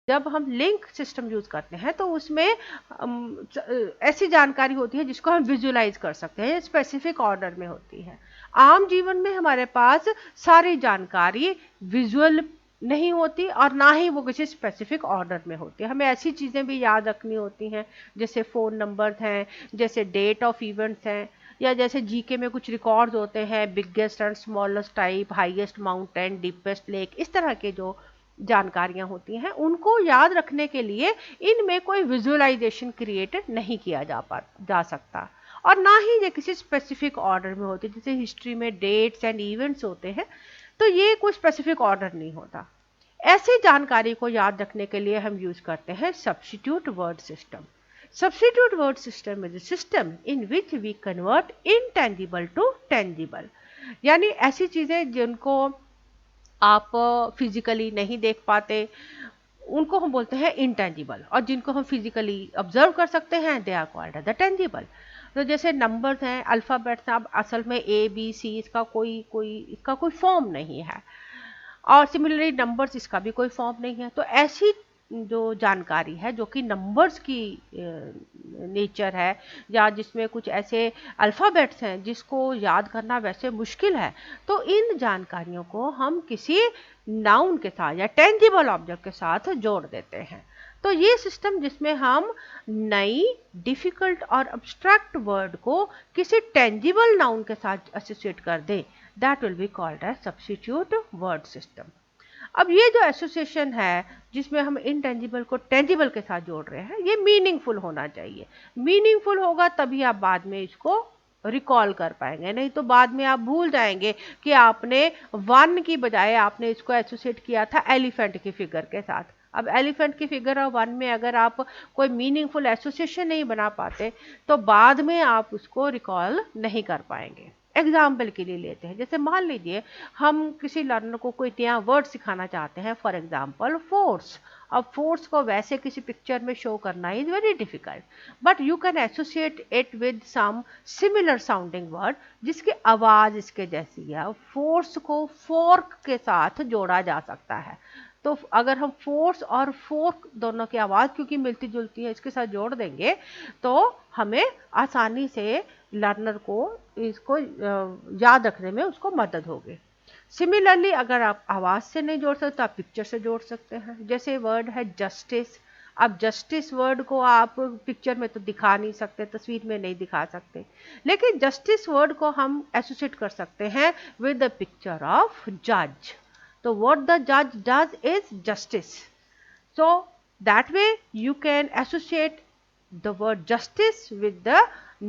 जब हम link system use करते हैं तो उसमें ऐसी जानकारी होती है जिसको हम विजुलाइज कर सकते हैं, स्पेसिफिक ऑर्डर में होती है। आम जीवन में हमारे पास सारी जानकारी विजुअल नहीं होती और ना ही वो किसी स्पेसिफिक ऑर्डर में होती है। हमें ऐसी चीजें भी याद रखनी होती हैं जैसे फोन नंबर हैं, जैसे डेट ऑफ इवेंट्स हैं, या जैसे जीके में कुछ रिकॉर्ड्स होते हैं, biggest and smallest type, highest mountain, deepest lake, इस तरह के जो जानकारियां होती हैं उनको याद रखने के लिए इनमें कोई विजुअलाइजेशन क्रिएटेड नहीं किया जा सकता, और ना ही ये किसी स्पेसिफिक ऑर्डर में होते। जैसे हिस्ट्री में डेट्स एंड इवेंट्स होते हैं तो ये कोई स्पेसिफिक ऑर्डर नहीं होता। ऐसी जानकारी को याद रखने के लिए हम यूज करते हैं substitute word system. Substitute word system is a system in which we convert intangible to tangible, यानी ऐसी चीजें जिनको आप फिजिकली नहीं देख पाते उनको हम बोलते हैं इंटेंजिबल, और जिनको हम फिजिकली ऑब्जर्व कर सकते हैं they are called the tangible. तो जैसे नंबर्स हैं, अल्फ़ाबेट्स हैं, अब असल में ए बी सी इसका कोई फॉर्म नहीं है, और सिमिलरली नंबर्स, इसका भी कोई फॉर्म नहीं है। तो ऐसी जो जानकारी है जो कि नंबर्स की नेचर है, या जिसमें कुछ ऐसे अल्फ़ाबेट्स हैं जिसको याद करना वैसे मुश्किल है, तो इन जानकारियों को हम किसी नाउन के साथ या टेंजिबल ऑब्जेक्ट के साथ जोड़ देते हैं। तो ये सिस्टम जिसमें हम नई डिफिकल्ट और अब्स्ट्रैक्ट वर्ड को किसी टेंजिबल नाउन के साथ एसोसिएट कर दें, that will be called as substitute word system. अब ये जो एसोसिएशन है जिसमें हम इनटेंजिबल को टेंजिबल के साथ जोड़ रहे हैं, ये मीनिंगफुल होना चाहिए। मीनिंगफुल होगा तभी आप बाद में इसको रिकॉल कर पाएंगे, नहीं तो बाद में आप भूल जाएंगे कि आपने वन की बजाय आपने इसको एसोसिएट किया था एलिफेंट की फिगर के साथ। अब एलिफेंट की फिगर और वन में अगर आप कोई मीनिंगफुल एसोसिएशन नहीं बना पाते तो बाद में आप उसको रिकॉल नहीं कर पाएंगे। एग्जाम्पल के लिए लेते हैं, जैसे मान लीजिए हम किसी लर्नर को कोई नया वर्ड सिखाना चाहते हैं, फॉर एग्जाम्पल फोर्स। अब फोर्स को वैसे किसी पिक्चर में शो करना is very difficult, but you can associate it with some similar sounding word जिसकी आवाज इसके जैसी है। फोर्स को फोर्क के साथ जोड़ा जा सकता है। तो अगर हम फोर्स और फोर्क दोनों की आवाज क्योंकि मिलती जुलती है इसके साथ जोड़ देंगे तो हमें आसानी से लर्नर को इसको याद रखने में उसको मदद होगी। सिमिलरली अगर आप आवाज से नहीं जोड़ सकते तो आप पिक्चर से जोड़ सकते हैं। जैसे वर्ड है जस्टिस। अब जस्टिस वर्ड को आप पिक्चर में तो दिखा नहीं सकते, तस्वीर में नहीं दिखा सकते, लेकिन जस्टिस वर्ड को हम एसोसिएट कर सकते हैं विद द पिक्चर ऑफ जज। So what the judge does is justice. So that way you can associate the word justice with the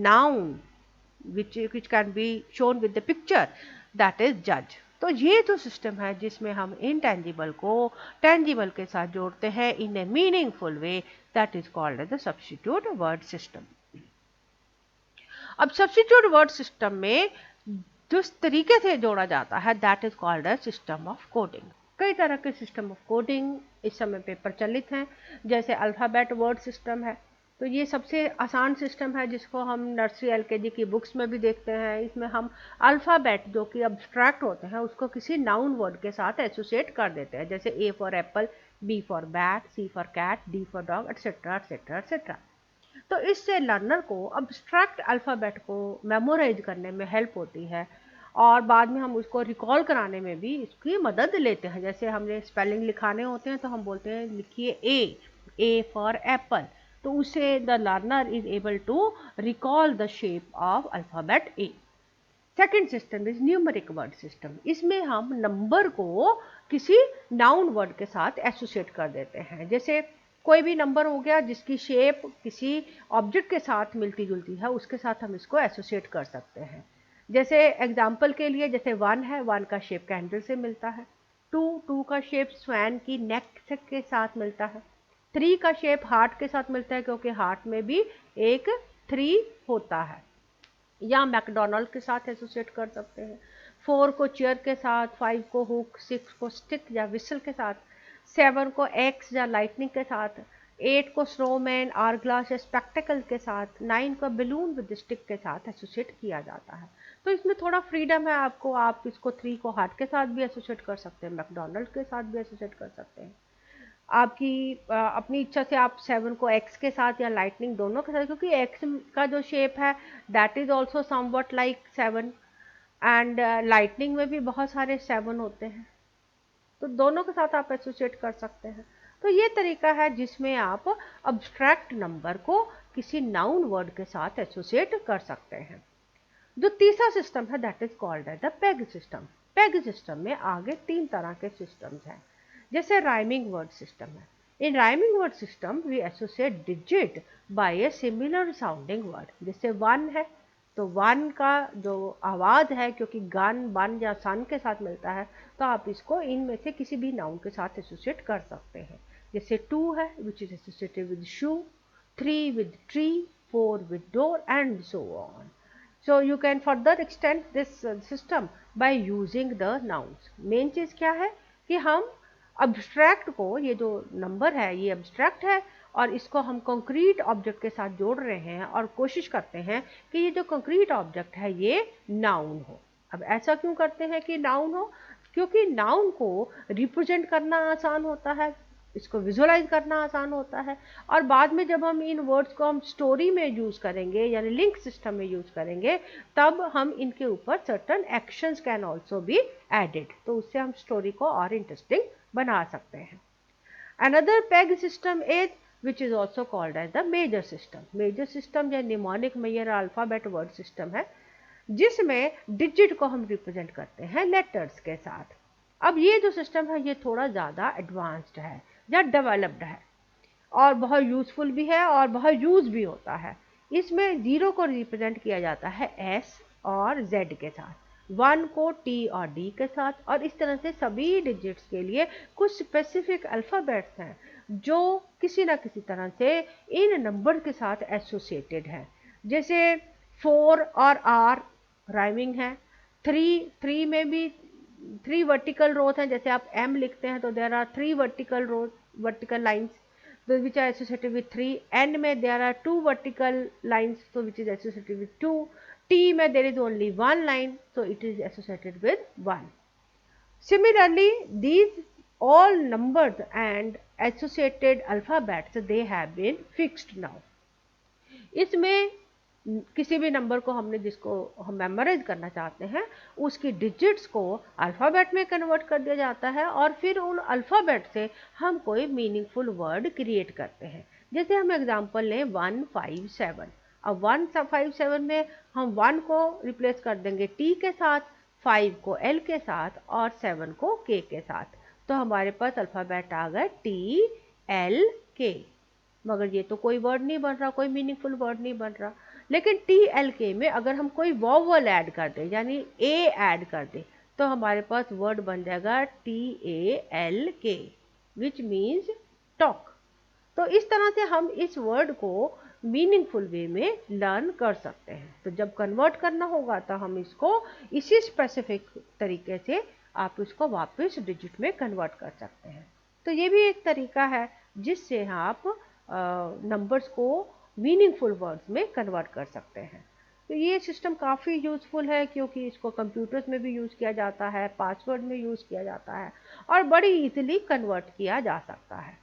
noun which can be shown with the picture, that is judge. तो ये जो system है जिसमें हम intangible को tangible के साथ जोड़ते हैं in a meaningful way, that is called the substitute word system. अब सब्स्टिट्यूट वर्ड सिस्टम में जिस तरीके से जोड़ा जाता है that is called a system of coding. कई तरह के सिस्टम ऑफ कोडिंग इस समय पे प्रचलित हैं, जैसे अल्फ़ाबेट वर्ड सिस्टम है। तो ये सबसे आसान सिस्टम है जिसको हम नर्सरी एलकेजी की बुक्स में भी देखते हैं। इसमें हम अल्फ़ाबेट जो कि अब्स्ट्रैक्ट होते हैं उसको किसी नाउन वर्ड के साथ एसोसिएट कर देते हैं, जैसे A for apple, B for bat, C for cat, D for dog, etcetera etcetera etcetera. तो इससे लर्नर को अब्स्ट्रैक्ट अल्फ़ाबेट को मेमोराइज करने में हेल्प होती है, और बाद में हम उसको रिकॉल कराने में भी इसकी मदद लेते हैं। जैसे हमने स्पेलिंग लिखाने होते हैं तो हम बोलते हैं लिखिए ए फॉर एप्पल, तो उससे the learner is able to recall the shape of alphabet A. Second system is numeric word system. इसमें हम नंबर को किसी नाउन वर्ड के साथ एसोसिएट कर देते हैं। जैसे कोई भी नंबर हो गया जिसकी शेप किसी ऑब्जेक्ट के साथ मिलती जुलती है उसके साथ हम इसको एसोसिएट कर सकते हैं। जैसे एग्जाम्पल के लिए जैसे 1 है, 1 का शेप कैंडल से मिलता है। 2 का शेप स्वैन की नेक के साथ मिलता है। 3 का शेप हार्ट के साथ मिलता है क्योंकि हार्ट में भी एक 3 होता है, या मैकडोनल्ड के साथ एसोसिएट कर सकते हैं। 4 को चेयर के साथ, 5 को हुक, 6 को स्टिक या विसल के साथ, 7 को एक्स या लाइटनिंग के साथ, 8 को स्नोमैन, आर ग्लास या स्पेक्टिकल के साथ, 9 को बलून विद स्टिक के साथ एसोसिएट किया जाता है। तो इसमें थोड़ा फ्रीडम है आपको, आप इसको 3 को हार्ट के साथ भी एसोसिएट कर सकते हैं, मैकडोनल्ड के साथ भी एसोसिएट कर सकते हैं। आपकी अपनी इच्छा से आप 7 को x के साथ या लाइटनिंग दोनों के साथ, क्योंकि x का जो शेप है that is also somewhat like 7 and lightning में भी बहुत सारे 7 होते हैं, तो दोनों के साथ आप एसोसिएट कर सकते हैं। तो ये तरीका है जिसमें आप अब्स्ट्रैक्ट नंबर को किसी नाउन वर्ड के साथ एसोसिएट कर सकते हैं। जो तीसरा सिस्टम है that is called as the peg system. Peg system में आगे 3 तरह के सिस्टम्स हैं। जैसे राइमिंग वर्ड सिस्टम है, in rhyming word system we associate digit by a similar sounding word. जैसे 1 है तो 1 का जो आवाज़ है, क्योंकि गन बन या सन के साथ मिलता है, तो आप इसको इनमें से किसी भी नाउन के साथ एसोसिएट कर सकते हैं। जैसे 2 है which is associated with shoe, 3 with tree, 4 with door and so on. So you can further extend this system by using the nouns. Main चीज़ क्या है कि हम अब्स्ट्रैक्ट को, ये जो नंबर है ये अब्स्ट्रैक्ट है और इसको हम कंक्रीट ऑब्जेक्ट के साथ जोड़ रहे हैं और कोशिश करते हैं कि ये जो कंक्रीट ऑब्जेक्ट है ये नाउन हो। अब ऐसा क्यों करते हैं कि नाउन हो? क्योंकि नाउन को रिप्रेजेंट करना आसान होता है, इसको विजुअलाइज करना आसान होता है, और बाद में जब हम इन वर्ड्स को हम स्टोरी में यूज़ करेंगे यानी लिंक सिस्टम में यूज़ करेंगे, तब हम इनके ऊपर certain actions can also be added, तो उससे हम स्टोरी को और इंटरेस्टिंग बना सकते हैं। Another peg system is which is also called as the major system. Major system या mnemonic major alphabet word system है, जिसमें डिजिट को हम रिप्रेजेंट करते हैं लेटर्स के साथ। अब ये जो सिस्टम है ये थोड़ा ज़्यादा एडवांस्ड है या डेवलप्ड है और बहुत यूज़फुल भी है और बहुत यूज़ भी होता है। इसमें 0 को रिप्रेजेंट किया जाता है S और Z के साथ, 1 को T और D के साथ, और इस तरह से सभी डिजिट्स के लिए कुछ स्पेसिफिक अल्फ़ाबेट्स हैं जो किसी ना किसी तरह से इन नंबर के साथ एसोसिएटेड है। जैसे 4 और R राइमिंग है, 3 में भी 3 वर्टिकल रोज हैं, जैसे आप M लिखते हैं तो there are 3 vertical rows, vertical lines which are associated with 3, n में there are 2 vertical lines so which is associated with 2, t में there is only 1 line so it is associated with 1. Similarly these all numbers and associated alphabets they have been fixed now. इसमें किसी भी number को हमने जिसको हम memorise करना चाहते हैं उसकी डिजिट्स को अल्फ़ाबेट में कन्वर्ट कर दिया जाता है और फिर उन अल्फ़ाबेट से हम कोई मीनिंगफुल वर्ड क्रिएट करते हैं। जैसे हम एग्जांपल लें 157। अब 157 में हम 1 को रिप्लेस कर देंगे T के साथ, 5 को L के साथ और 7 को K के साथ, तो हमारे पास अल्फ़ाबेट आ गए TLK। मगर ये तो कोई वर्ड नहीं बन रहा, कोई मीनिंगफुल वर्ड नहीं बन रहा। लेकिन TLK में अगर हम कोई वॉवल ऐड कर दें यानी A ऐड कर दें तो हमारे पास वर्ड बन जाएगा TALK विच मीन्स टॉक। तो इस तरह से हम इस वर्ड को मीनिंगफुल वे में लर्न कर सकते हैं। तो जब कन्वर्ट करना होगा तो हम इसको इसी स्पेसिफिक तरीके से आप इसको वापस डिजिट में कन्वर्ट कर सकते हैं। तो ये भी एक तरीका है जिससे आप नंबर्स को मीनिंगफुल वर्ड्स में कन्वर्ट कर सकते हैं। तो ये सिस्टम काफ़ी यूज़फुल है क्योंकि इसको कंप्यूटर्स में भी यूज़ किया जाता है, पासवर्ड में यूज़ किया जाता है और बड़ी इजीली कन्वर्ट किया जा सकता है।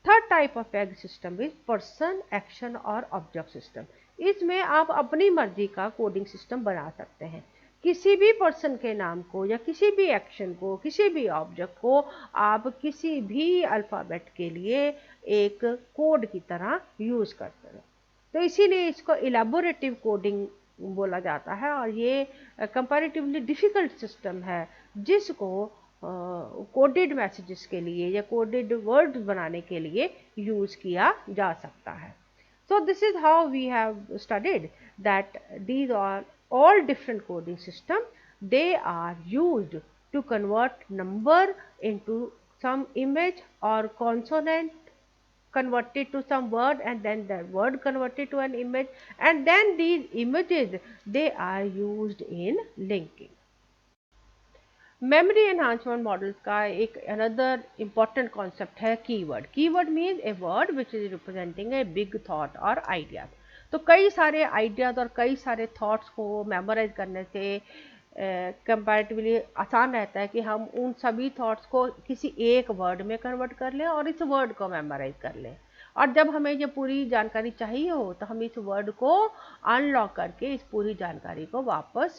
Third type of peg system is person, action और ऑब्जेक्ट सिस्टम। इसमें आप अपनी मर्जी का कोडिंग सिस्टम बना सकते हैं। किसी भी पर्सन के नाम को या किसी भी एक्शन को, किसी भी ऑब्जेक्ट को आप किसी भी अल्फ़ाबेट के लिए एक कोड की तरह यूज़ करते हैं। तो इसीलिए इसको इलेबोरेटिव कोडिंग बोला जाता है और ये कंपैरेटिवली डिफ़िकल्ट सिस्टम है जिसको कोडेड मैसेजेस के लिए या कोडेड वर्ड्स बनाने के लिए यूज़ किया जा सकता है। So this is how we have studied that these are all different coding systems. They are used to convert number into some image or consonant converted to some word and then that word converted to an image, and then these images they are used in linking. Memory enhancement models का एक another important concept है keyword. Keyword means a word which is representing a big thought और ideas. तो कई सारे ideas और कई सारे थॉट्स को मेमोराइज करने से कंपैरेटिवली आसान रहता है कि हम उन सभी थॉट्स को किसी एक वर्ड में कन्वर्ट कर लें और इस वर्ड को मेमोराइज कर लें। और जब हमें ये पूरी जानकारी चाहिए हो तो हम इस वर्ड को अनलॉक करके इस पूरी जानकारी को वापस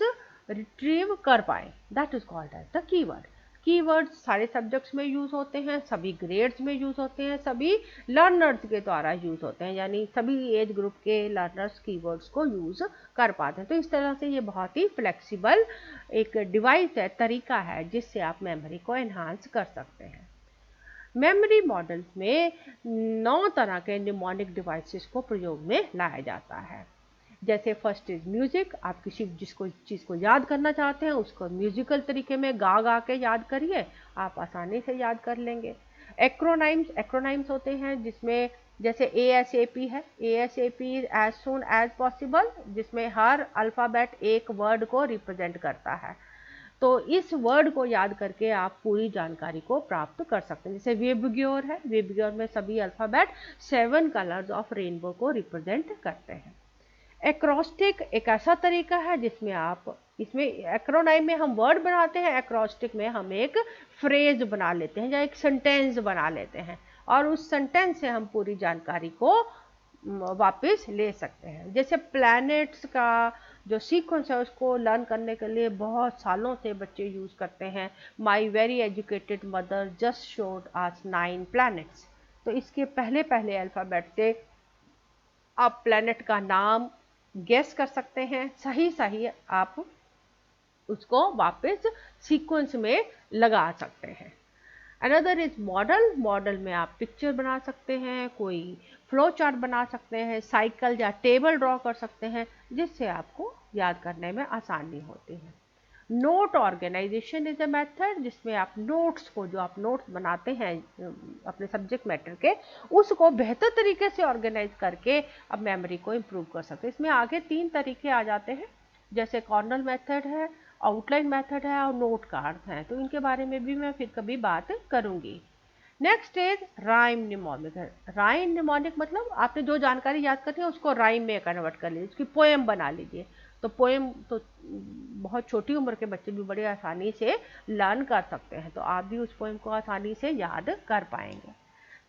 रिट्रीव कर पाए। That is called as the keyword. Keywords सारे सब्जेक्ट्स में यूज होते हैं, सभी ग्रेड्स में यूज होते हैं, सभी लर्नर्स के द्वारा यूज होते हैं, यानी सभी एज ग्रुप के लर्नर्स कीवर्ड्स को यूज कर पाते हैं। तो इस तरह से ये बहुत ही फ्लेक्सिबल एक डिवाइस है, तरीका है जिससे आप मेमोरी को एनहांस कर सकते हैं। मेमोरी मॉडल्स में 9 तरह के निमोनिक डिवाइसेस को प्रयोग में लाया जाता है। जैसे फर्स्ट इज म्यूजिक, आप किसी जिसको चीज़ को याद करना चाहते हैं उसको म्यूजिकल तरीके में गा गा के याद करिए, आप आसानी से याद कर लेंगे। एक्रोनाइम्स होते हैं जिसमें जैसे ASAP है, ASAP as soon as possible, जिसमें हर अल्फ़ाबेट एक वर्ड को रिप्रेजेंट करता है। तो इस वर्ड को याद करके आप पूरी जानकारी को प्राप्त कर सकते हैं। जैसे वेबग्योर है, वेबग्योर में सभी अल्फ़ाबेट 7 कलर्स ऑफ रेनबो को रिप्रेजेंट करते हैं। एक्रोस्टिक एक ऐसा तरीका है जिसमें आप इसमें एक्रोनाइम में हम वर्ड बनाते हैं, एक्रोस्टिक में हम एक फ्रेज बना लेते हैं या एक सेंटेंस बना लेते हैं और उस सेंटेंस से हम पूरी जानकारी को वापस ले सकते हैं। जैसे प्लैनेट्स का जो सीक्वेंस है उसको लर्न करने के लिए बहुत सालों से बच्चे यूज करते हैं। My very educated mother just showed us 9 planets. तो इसके पहले पहले अल्फाबेट से आप प्लैनेट का नाम गेस कर सकते हैं, सही सही आप उसको वापस सीक्वेंस में लगा सकते हैं। अनदर इज मॉडल, मॉडल में आप पिक्चर बना सकते हैं, कोई फ्लो चार्ट बना सकते हैं, साइकिल या टेबल ड्रॉ कर सकते हैं जिससे आपको याद करने में आसानी होती है। Note organization is a method जिसमें आप नोट्स को, जो आप नोट्स बनाते हैं अपने सब्जेक्ट मैटर के, उसको बेहतर तरीके से ऑर्गेनाइज करके अब मेमोरी को इम्प्रूव कर सकते हैं। इसमें आगे 3 तरीके आ जाते हैं, जैसे कॉर्नल मेथड है, आउटलाइन मेथड है और नोट कार्ड है। तो इनके बारे में भी मैं फिर कभी बात करूंगी। Next is rhyme mnemonic. Rhyme mnemonic मतलब आपने जो जानकारी याद करनी है उसको राइम में कन्वर्ट कर लीजिए, उसकी पोएम बना लीजिए। तो पोएम तो बहुत छोटी उम्र के बच्चे भी बड़े आसानी से लर्न कर सकते हैं, तो आप भी उस पोएम को आसानी से याद कर पाएंगे।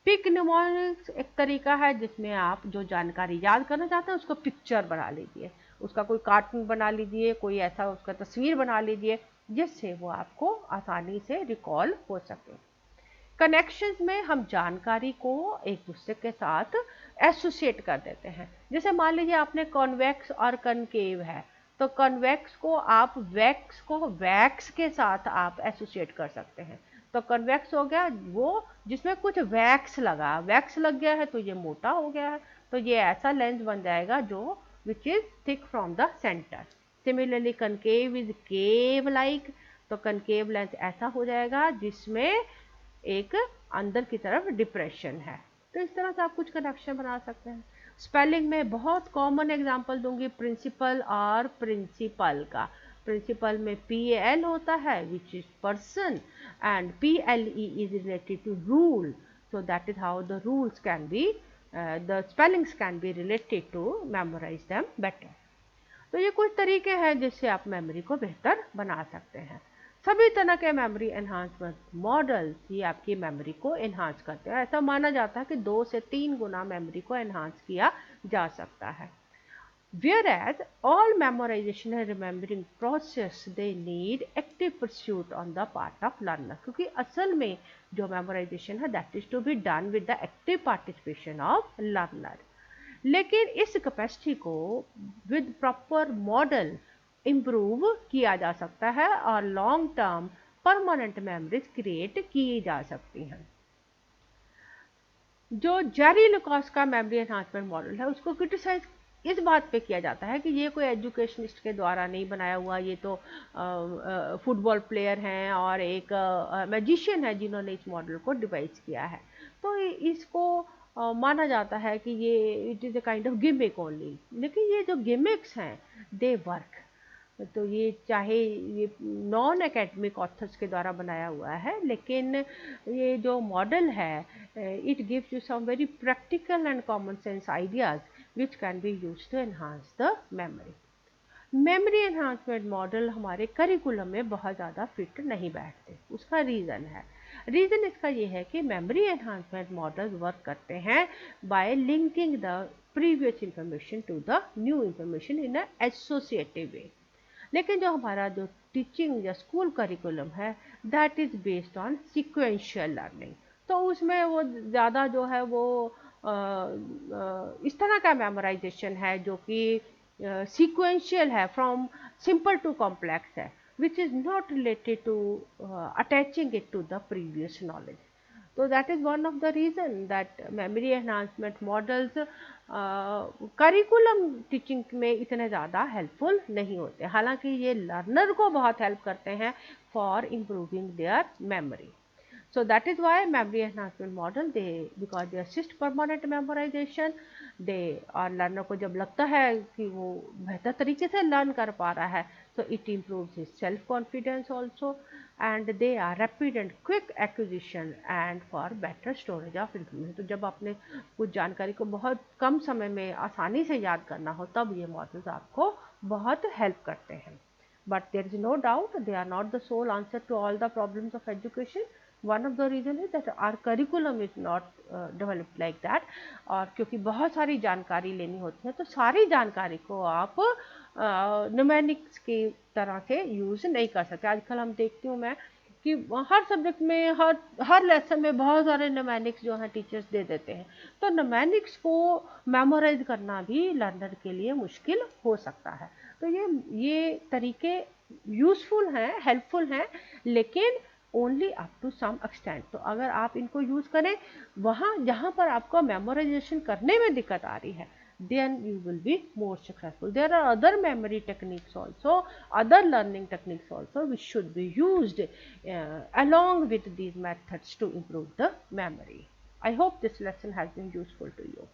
पिक निमोनिक्स एक तरीका है जिसमें आप जो जानकारी याद करना चाहते हैं उसको पिक्चर बना लीजिए, उसका कोई कार्टून बना लीजिए, कोई ऐसा उसका तस्वीर बना लीजिए जिससे वो आपको आसानी से रिकॉल हो सके। कनेक्शंस में हम जानकारी को एक दूसरे के साथ एसोसिएट कर देते हैं। जैसे मान लीजिए आपने कॉन्वेक्स और कनकेव है, तो कन्वेक्स को आप वैक्स को वैक्स के साथ आप एसोसिएट कर सकते हैं। तो कन्वेक्स हो गया वो जिसमें कुछ वैक्स लगा, वैक्स लग गया है तो ये मोटा हो गया है, तो ये ऐसा लेंस बन जाएगा जो which is thick from the centre. Similarly concave is cave like, तो कनकेव लेंस ऐसा हो जाएगा जिसमें एक अंदर की तरफ डिप्रेशन है। तो इस तरह से आप कुछ कनेक्शन बना सकते हैं। स्पेलिंग में बहुत कॉमन एग्जांपल दूंगी, प्रिंसिपल और प्रिंसिपल का। प्रिंसिपल में PAL होता है which is person and PLE is related to rule, so that is how the rules can be the spellings can be related to memorize them better. तो ये कुछ तरीके हैं जिससे आप मेमोरी को बेहतर बना सकते हैं। सभी तरह के मेमोरी एनहांसमेंट मॉडल्स ये आपकी मेमोरी को एनहांस करते हैं। ऐसा माना जाता है कि 2 से 3 गुना मेमोरी को एनहांस किया जा सकता है। Whereas all memorization and remembering process they need active pursuit on the part of learner, क्योंकि असल में जो memorization है that is to be done with the active participation of learner। लेकिन इस कैपेसिटी को विद प्रॉपर मॉडल इम्प्रूव किया जा सकता है और long term permanent memories create की जा सकती हैं। जो जेरी लुकास का मेमोरी एनहांसमेंट मॉडल है उसको क्रिटिसाइज इस बात पे किया जाता है कि ये कोई एजुकेशनिस्ट के द्वारा नहीं बनाया हुआ, ये तो फुटबॉल प्लेयर हैं और एक मैजिशियन है जिन्होंने इस मॉडल को डिवाइस किया है। तो इसको माना जाता है कि ये it is a kind of gimmick only. लेकिन ये जो गिमिक्स हैं दे वर्क। तो ये चाहे ये नॉन एकेडमिक ऑथर्स के द्वारा बनाया हुआ है, लेकिन ये जो मॉडल है it gives you some very practical and common sense ideas which can be used to enhance the memory. Memory enhancement model हमारे करिकुलम में बहुत ज़्यादा फिट नहीं बैठते। उसका रीज़न इसका ये है कि मेमोरी एनहांसमेंट मॉडल वर्क करते हैं by linking the previous information to the new information in a associative way. लेकिन जो हमारा जो टीचिंग या स्कूल करिकुलम है that is based on sequential learning, तो उसमें वो ज़्यादा जो है वो इस तरह का मेमोराइजेशन है जो कि सीक्वेंशियल है, फ्रॉम सिंपल टू कॉम्प्लेक्स है, which is not related to attaching it to the previous knowledge. तो that is one of the reason that memory enhancement models curriculum teaching में इतने ज़्यादा हेल्पफुल नहीं होते, हालांकि ये लर्नर को बहुत हेल्प करते हैं for improving there memory. So that is why memory enhancement model, because they assist permanent memorization, they और learner को जब लगता है कि वो बेहतर तरीके से लर्न कर पा रहा है, so it improves his self confidence also, and they are rapid and quick acquisition and for better storage of information। तो जब आपने कुछ जानकारी को बहुत कम समय में आसानी से याद करना हो तब ये मॉडल्स आपको बहुत हेल्प करते हैं। But there is no doubt they are not the sole answer to all the problems of education. One of the reason is that our curriculum is not developed like that, और क्योंकि बहुत सारी जानकारी लेनी होती है तो सारी जानकारी को आप न्यूमेरिक्स की तरह से यूज़ नहीं कर सकते। आजकल हम देखती हूँ मैं कि हर सब्जेक्ट में हर लेसन में बहुत सारे न्यूमेरिक्स जो हैं टीचर्स दे देते हैं, तो न्यूमेरिक्स को मेमोराइज करना भी लर्नर के लिए मुश्किल हो सकता है। तो ये तरीके यूज़फुल हैं, हेल्पफुल हैं, लेकिन only up to some extent. तो अगर आप इनको यूज़ करें वहाँ जहाँ पर आपको मेमोराइजेशन करने में दिक्कत आ रही है, then you will be more successful. There are other memory techniques also, other learning techniques also which should be used along with these methods to improve the memory. I hope this lesson has been useful to you.